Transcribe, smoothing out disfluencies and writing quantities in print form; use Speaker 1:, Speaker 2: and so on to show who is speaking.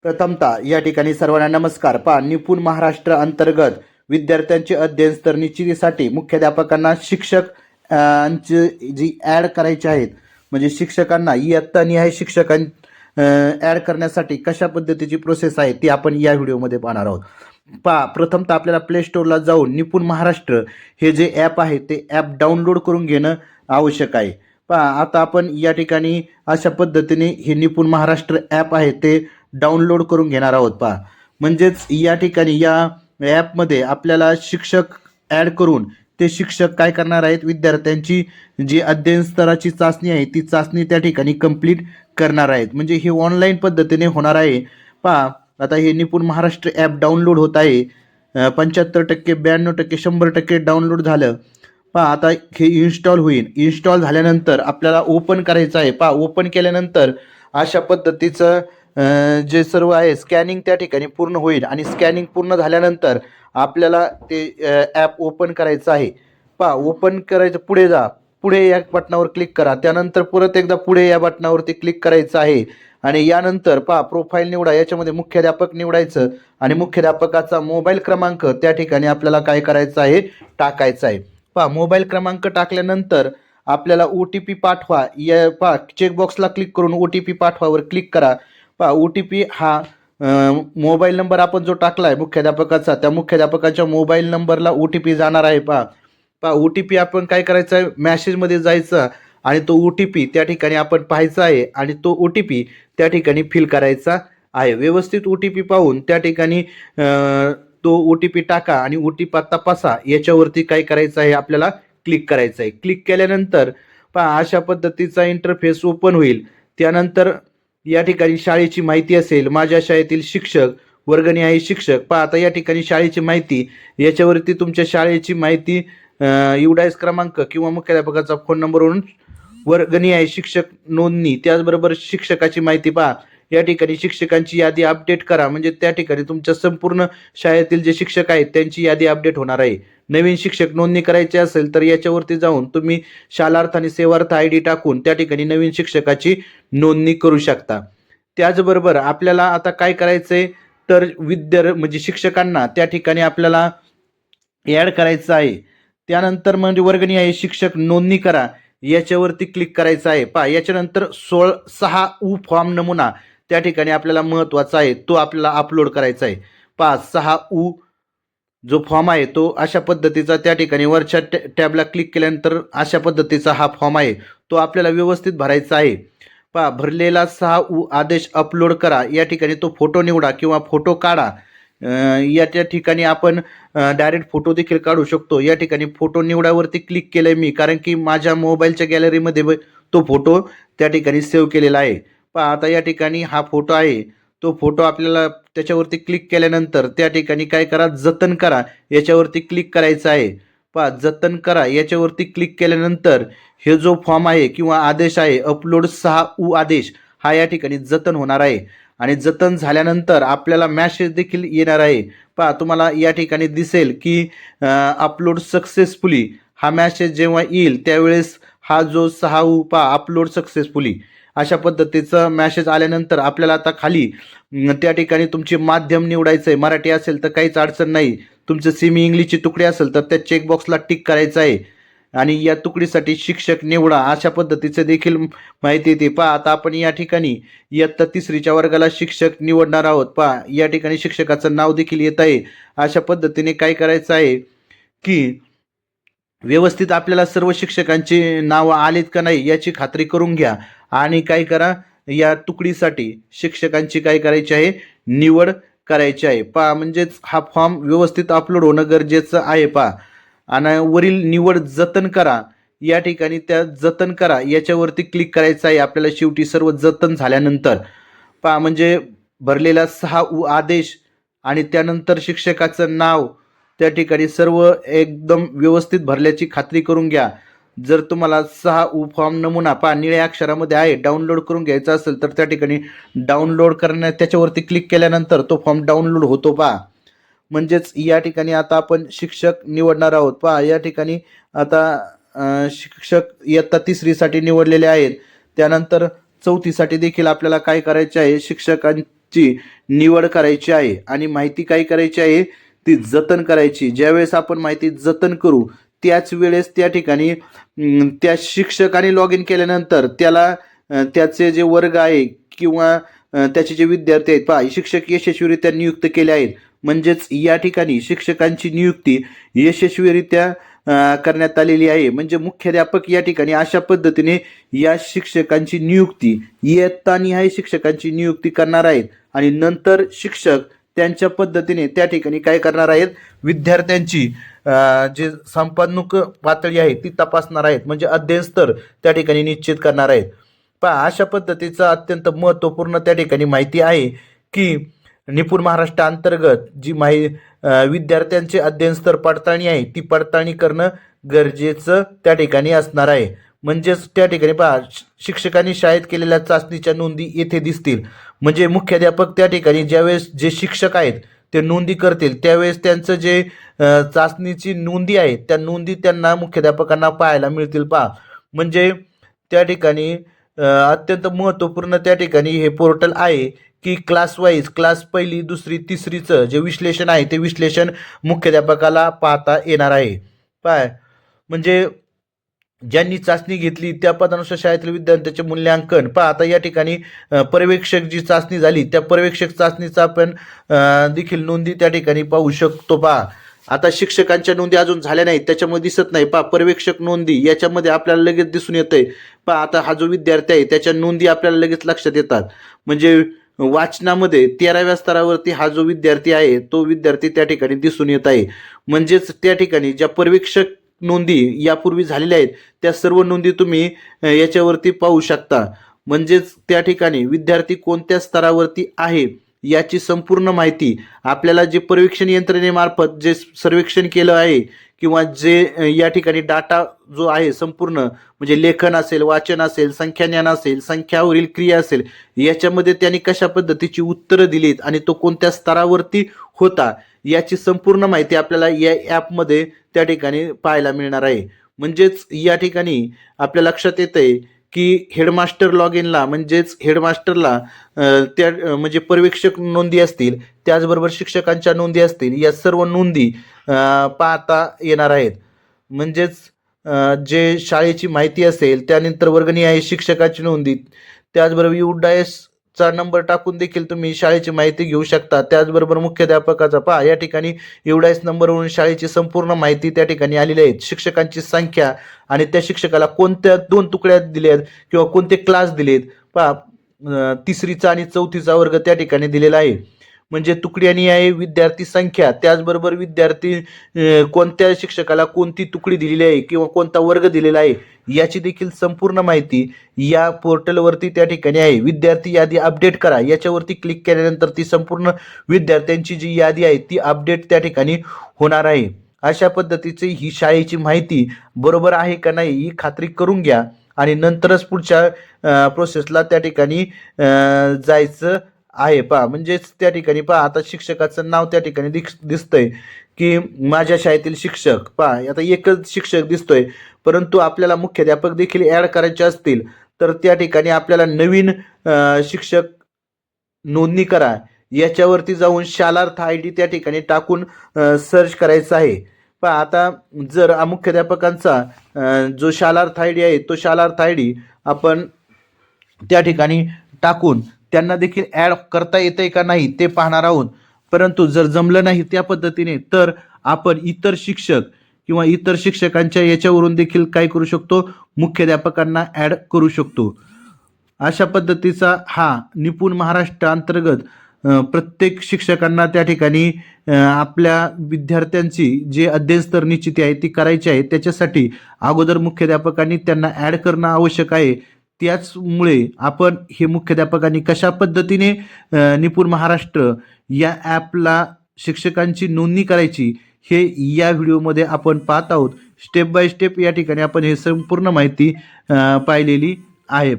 Speaker 1: प्रथमतः या ठिकाणी सर्वांना नमस्कार. निपुण महाराष्ट्र अंतर्गत विद्यार्थ्यांचे अध्ययन स्तर निश्चितीसाठी मुख्याध्यापकांना शिक्षकांची जी ॲड करायची आहेत, म्हणजे शिक्षकांना इयत्तानिहाय शिक्षकां ॲड करण्यासाठी कशा पद्धतीची प्रोसेस आहे ती आपण या व्हिडिओमध्ये पाहणार आहोत. प्रथमतः आपल्याला प्ले स्टोअरला जाऊन निपुण महाराष्ट्र हे जे ॲप आहे ते ॲप डाउनलोड करून घेणं आवश्यक आहे. आता आपण या ठिकाणी अशा पद्धतीने हे निपुण महाराष्ट्र ॲप आहे ते डाउनलोड करून घेणार आहोत. म्हणजेच या ठिकाणी या ॲपमध्ये आपल्याला शिक्षक ॲड करून ते शिक्षक काय करणार आहेत, विद्यार्थ्यांची जी अध्ययन स्तराची चाचणी आहे ती चाचणी त्या ठिकाणी कंप्लीट करणार आहेत. म्हणजे हे ऑनलाईन पद्धतीने होणार आहे. आता हे निपुण महाराष्ट्र ॲप डाउनलोड होत आहे. 75%, 92%, 100% डाउनलोड झालं. आता हे इन्स्टॉल होईल. इन्स्टॉल झाल्यानंतर आपल्याला ओपन करायचं आहे. ओपन केल्यानंतर अशा पद्धतीचं जे सर्व आहे स्कॅनिंग त्या ठिकाणी पूर्ण होईल आणि स्कॅनिंग पूर्ण झाल्यानंतर आपल्याला ते ॲप ओपन करायचं आहे. ओपन करायचं, पुढे जा, पुढे या बटनावर क्लिक करा. त्यानंतर परत एकदा पुढे या बटनावरती क्लिक करायचं आहे आणि यानंतर प्रोफाईल निवडा. याच्यामध्ये मुख्याध्यापक निवडायचं आणि मुख्याध्यापकाचा मोबाईल क्रमांक त्या ठिकाणी आपल्याला काय करायचं आहे, टाकायचा आहे. मोबाईल क्रमांक टाकल्यानंतर आपल्याला OTP पाठवा. या चेकबॉक्सला क्लिक करून OTP पाठवावर क्लिक करा. OTP हा मोबाईल नंबर आपण जो टाकला आहे मुख्याध्यापकाचा, त्या मुख्याध्यापकाच्या मोबाईल नंबरला OTP जाणार आहे. OTP आपण काय करायचं आहे, मॅसेजमध्ये जायचं आणि तो OTP त्या ठिकाणी आपण पाहायचा आहे आणि तो OTP त्या ठिकाणी फिल करायचा आहे. व्यवस्थित OTP पाहून त्या ठिकाणी तो OTP टाका आणि OTP तपासा. याच्यावरती काय करायचं आहे, आपल्याला क्लिक करायचं आहे. क्लिक केल्यानंतर अशा पद्धतीचा इंटरफेस ओपन होईल. त्यानंतर या ठिकाणी शाळेची माहिती असेल, माझ्या शाळेतील शिक्षक, वर्गनिहाय शिक्षक. आता या ठिकाणी शाळेची माहिती, याच्यावरती तुमच्या शाळेची माहिती, UDIS क्रमांक किंवा मुख्याध्यापकाचा फोन नंबरवरून वर्गनिहाय शिक्षक नोंदणी, त्याचबरोबर शिक्षकाची माहिती. या ठिकाणी शिक्षकांची यादी अपडेट करा. म्हणजे त्या ठिकाणी तुमच्या संपूर्ण शाळेतील जे शिक्षक आहेत त्यांची यादी अपडेट होणार आहे. नवीन शिक्षक नोंदणी करायची असेल तर याच्यावरती जाऊन तुम्ही शालार्थ आणि सेवार्थ ID टाकून त्या ठिकाणी नवीन शिक्षकाची नोंदणी करू शकता. त्याचबरोबर आपल्याला आता काय करायचंय, तर म्हणजे शिक्षकांना त्या ठिकाणी आपल्याला ॲड करायचं आहे. त्यानंतर म्हणजे वर्गनिहाय शिक्षक नोंदणी करा याच्यावरती क्लिक करायचं आहे. याच्यानंतर 6U फॉर्म नमुना त्या ठिकाणी आपल्याला महत्त्वाचा आहे, तो आपल्याला अपलोड करायचा आहे. 6U जो फॉर्म आहे तो अशा पद्धतीचा त्या ठिकाणी वरच्या टॅबला क्लिक केल्यानंतर अशा पद्धतीचा हा फॉर्म आहे, तो आपल्याला व्यवस्थित भरायचा आहे. भरलेला 6U आदेश अपलोड करा. या ठिकाणी तो फोटो निवडा किंवा फोटो काढा. या त्या ठिकाणी आपण डायरेक्ट फोटो देखील काढू शकतो. या ठिकाणी फोटो निवडावरती क्लिक केलंय मी, कारण की माझ्या मोबाईलच्या गॅलरीमध्ये तो फोटो त्या ठिकाणी सेव्ह केलेला आहे. आता या ठिकाणी हा फोटो आहे, तो फोटो आपल्याला त्याच्यावरती क्लिक केल्यानंतर त्या ठिकाणी काय करा, जतन करा याच्यावरती क्लिक करायचं आहे. जतन करा याच्यावरती क्लिक केल्यानंतर हे जो फॉर्म आहे किंवा आदेश आहे, अपलोड 6U आदेश, हा या ठिकाणी जतन होणार आहे आणि जतन झाल्यानंतर आपल्याला मॅसेज देखील येणार आहे. तुम्हाला या ठिकाणी दिसेल की अपलोड सक्सेसफुली, हा मॅसेज जेव्हा येईल त्यावेळेस हा जो 6U अपलोड सक्सेसफुली अशा पद्धतीचा मॅसेज आल्यानंतर आपल्याला आता खाली त्या ठिकाणी तुमचे माध्यम निवडायचं आहे. मराठी असेल तर काहीच अडचण नाही. तुमचं सेमी इंग्लिशची तुकडी असेल तर त्या चेकबॉक्सला टिक करायचं आहे आणि या तुकडीसाठी शिक्षक निवडा अशा पद्धतीचं देखील माहिती येते. आता आपण या ठिकाणी इयत्ता 3रीच्या वर्गाला शिक्षक निवडणार आहोत. या ठिकाणी शिक्षकाचं नाव देखील येत आहे. अशा पद्धतीने काय करायचं आहे की व्यवस्थित आपल्याला सर्व शिक्षकांची नावं आलीत का नाही याची खात्री करून घ्या आणि काय करा, या तुकडीसाठी शिक्षकांची काय करायची आहे, निवड करायची आहे. म्हणजेच हा फॉर्म व्यवस्थित अपलोड होणं गरजेचं आहे. आणि वरील निवड जतन करा, या ठिकाणी त्या जतन करा याच्यावरती क्लिक करायचं आहे आपल्याला. शेवटी सर्व जतन झाल्यानंतर म्हणजे भरलेला 6U आदेश आणि त्यानंतर शिक्षकाचं नाव त्या ठिकाणी सर्व एकदम व्यवस्थित भरल्याची खात्री करून घ्या. जर तुम्हाला 6U फॉर्म नमुना निळ्या अक्षरामध्ये आहे, डाउनलोड करून घ्यायचा असेल तर त्या ठिकाणी डाउनलोड करण्या त्याच्यावरती क्लिक केल्यानंतर तो फॉर्म डाउनलोड होतो. म्हणजेच या ठिकाणी आता आपण शिक्षक निवडणार आहोत. या ठिकाणी आता शिक्षक इयत्ता 3रीसाठी निवडलेले आहेत. त्यानंतर 4थीसाठी देखील आपल्याला काय करायचे आहे, ची निवड करायची आहे आणि माहिती काय करायची आहे, ती जतन करायची. ज्यावेळेस आपण माहिती जतन करू त्याच वेळेस त्या ठिकाणी त्या शिक्षकाने लॉग इन केल्यानंतर त्याला त्याचे जे वर्ग आहे किंवा त्याचे जे विद्यार्थी आहेत, पहा शिक्षक यशस्वीरित्या नियुक्त केले आहेत. म्हणजेच या ठिकाणी शिक्षकांची नियुक्ती यशस्वीरित्या करण्यात आलेली आहे. म्हणजे मुख्याध्यापक या ठिकाणी अशा पद्धतीने या शिक्षकांची नियुक्ती इयत्तानिहाय शिक्षकांची नियुक्ती करणार आहेत आणि नंतर शिक्षक त्यांच्या पद्धतीने त्या ठिकाणी काय करणार आहेत, विद्यार्थ्यांची जे संपादक पातळी आहे ती तपासणार आहेत. म्हणजे अध्ययन स्तर त्या ठिकाणी निश्चित करणार आहेत. पहा अशा पद्धतीचा अत्यंत महत्त्वपूर्ण त्या ठिकाणी माहिती आहे की निपुण महाराष्ट्र अंतर्गत जी विद्यार्थ्यांचे अध्ययन स्तर पडताळणी आहे ती पडताळणी करणं गरजेचं त्या ठिकाणी असणार आहे. म्हणजेच त्या ठिकाणी पहा शिक्षकांनी शाळेत केलेल्या चाचणीच्या नोंदी येथे दिसतील. म्हणजे मुख्याध्यापक त्या ठिकाणी ज्यावेळेस जे शिक्षक आहेत ते नोंदी करतील त्यावेळेस त्यांचं जे चाचणीची नोंदी आहे त्या नोंदी त्यांना मुख्याध्यापकांना पाहायला मिळतील. पहा म्हणजे त्या ठिकाणी अत्यंत महत्त्वपूर्ण त्या ठिकाणी हे पोर्टल आहे की क्लास वाईज क्लास पहिली दुसरी तिसरीचं जे विश्लेषण आहे ते विश्लेषण मुख्याध्यापकाला पाहता येणार आहे. म्हणजे ज्यांनी चाचणी घेतली त्या पदानुसार शाळेतील विद्यार्थ्यांचे मूल्यांकन. आता या ठिकाणी पर्यवेक्षक जी चाचणी झाली त्या पर्यवेक्षक चाचणीचा आपण देखील नोंदी त्या ठिकाणी पाहू शकतो. आता शिक्षकांच्या नोंदी अजून झाल्या नाहीत त्याच्यामध्ये दिसत नाही. पर्यवेक्षक नोंदी याच्यामध्ये आपल्याला लगेच दिसून येतंय. आता हा जो विद्यार्थी आहे त्याच्या नोंदी आपल्याला लगेच लक्षात येतात. म्हणजे वाचनामध्ये 13व्या स्तरावरती हा जो विद्यार्थी आहे तो विद्यार्थी त्या ठिकाणी दिसून येत आहे. म्हणजेच त्या ठिकाणी ज्या पर्यवेक्षक नोंदी यापूर्वी झालेल्या आहेत त्या सर्व नोंदी तुम्ही याच्यावरती पाहू शकता. म्हणजेच त्या ठिकाणी विद्यार्थी कोणत्या स्तरावरती आहे याची संपूर्ण माहिती आपल्याला जे पर्यवेक्षण यंत्रणेमार्फत जे सर्वेक्षण केलं आहे किंवा जे या ठिकाणी डाटा जो आहे संपूर्ण म्हणजे लेखन असेल, वाचन असेल, संख्याज्ञान असेल, संख्यावरील क्रिया असेल, याच्यामध्ये त्यांनी कशा पद्धतीची उत्तरं दिलीत आणि तो कोणत्या स्तरावरती होता याची संपूर्ण माहिती आपल्याला या ॲपमध्ये त्या ठिकाणी पाहायला मिळणार आहे. म्हणजेच या ठिकाणी आपल्या लक्षात येतंय की हेडमास्टर लॉग इनला म्हणजेच हेडमास्टरला त्या म्हणजे पर्यवेक्षक नोंदी असतील त्याचबरोबर शिक्षकांच्या नोंदी असतील या सर्व नोंदी पाहता येणार आहेत. म्हणजेच जे शाळेची माहिती असेल त्यानंतर वर्गनिहाय शिक्षकाची नोंदी त्याचबरोबर UDISचा नंबर टाकून देखील तुम्ही शाळेची माहिती घेऊ शकता. त्याचबरोबर मुख्याध्यापकाचा या ठिकाणी UDIS नंबरवरून शाळेची संपूर्ण माहिती त्या ठिकाणी आलेली आहे. शिक्षकांची संख्या आणि त्या शिक्षकाला कोणत्या 2 तुकड्या दिल्यात किंवा कोणते क्लास दिलेत. तिसरीचा आणि चौथीचा वर्ग त्या ठिकाणी दिलेला आहे. म्हणजे तुकड्यानी आहे विद्यार्थी संख्या त्याचबरोबर विद्यार्थी कोणत्या शिक्षकाला कोणती तुकडी दिलेली आहे किंवा कोणता वर्ग दिलेला आहे याची देखील संपूर्ण माहिती या पोर्टलवरती त्या ठिकाणी आहे. विद्यार्थी यादी अपडेट करा याच्यावरती क्लिक केल्यानंतर ती संपूर्ण विद्यार्थ्यांची जी यादी आहे ती अपडेट त्या ठिकाणी होणार आहे. अशा पद्धतीची ही शाळेची माहिती बरोबर आहे का नाही ही खात्री करून घ्या आणि नंतरच पुढच्या प्रोसेसला त्या ठिकाणी जायचं आहे. म्हणजेच त्या ठिकाणी आता शिक्षकाचं नाव त्या ठिकाणी दिसतंय की माझ्या शाळेतील शिक्षक. आता एकच शिक्षक दिसतोय परंतु आपल्याला मुख्याध्यापक देखील ॲड करायचे असतील तर त्या ठिकाणी आपल्याला नवीन शिक्षक नोंदणी करा याच्यावरती जाऊन शालार्थ ID त्या ठिकाणी टाकून सर्च करायचं आहे. आता जर मुख्याध्यापकांचा जो शालार्थ ID आहे तो शालार्थ ID आपण त्या ठिकाणी टाकून त्यांना देखील ॲड करता येतंय का नाही ते पाहणार आहोत. परंतु जर जमलं नाही त्या पद्धतीने तर आपण इतर शिक्षक किंवा इतर शिक्षकांच्या याच्यावरून देखील काय करू शकतो, मुख्याध्यापकांना ॲड करू शकतो. अशा पद्धतीचा हा निपुण महाराष्ट्र अंतर्गत प्रत्येक शिक्षकांना त्या ठिकाणी आपल्या विद्यार्थ्यांची जे अध्ययन स्तर निश्चिती आहे ती करायची आहे. त्याच्यासाठी अगोदर मुख्याध्यापकांनी त्यांना ॲड करणं आवश्यक आहे. त्याचमुळे आपण हे मुख्याध्यापकांनी कशा पद्धतीने निपुण महाराष्ट्र या ॲपला शिक्षकांची नोंदणी करायची हे या व्हिडिओमध्ये आपण पाहत आहोत. स्टेप बाय स्टेप या ठिकाणी आपण हे संपूर्ण माहिती पाहिलेली आहे.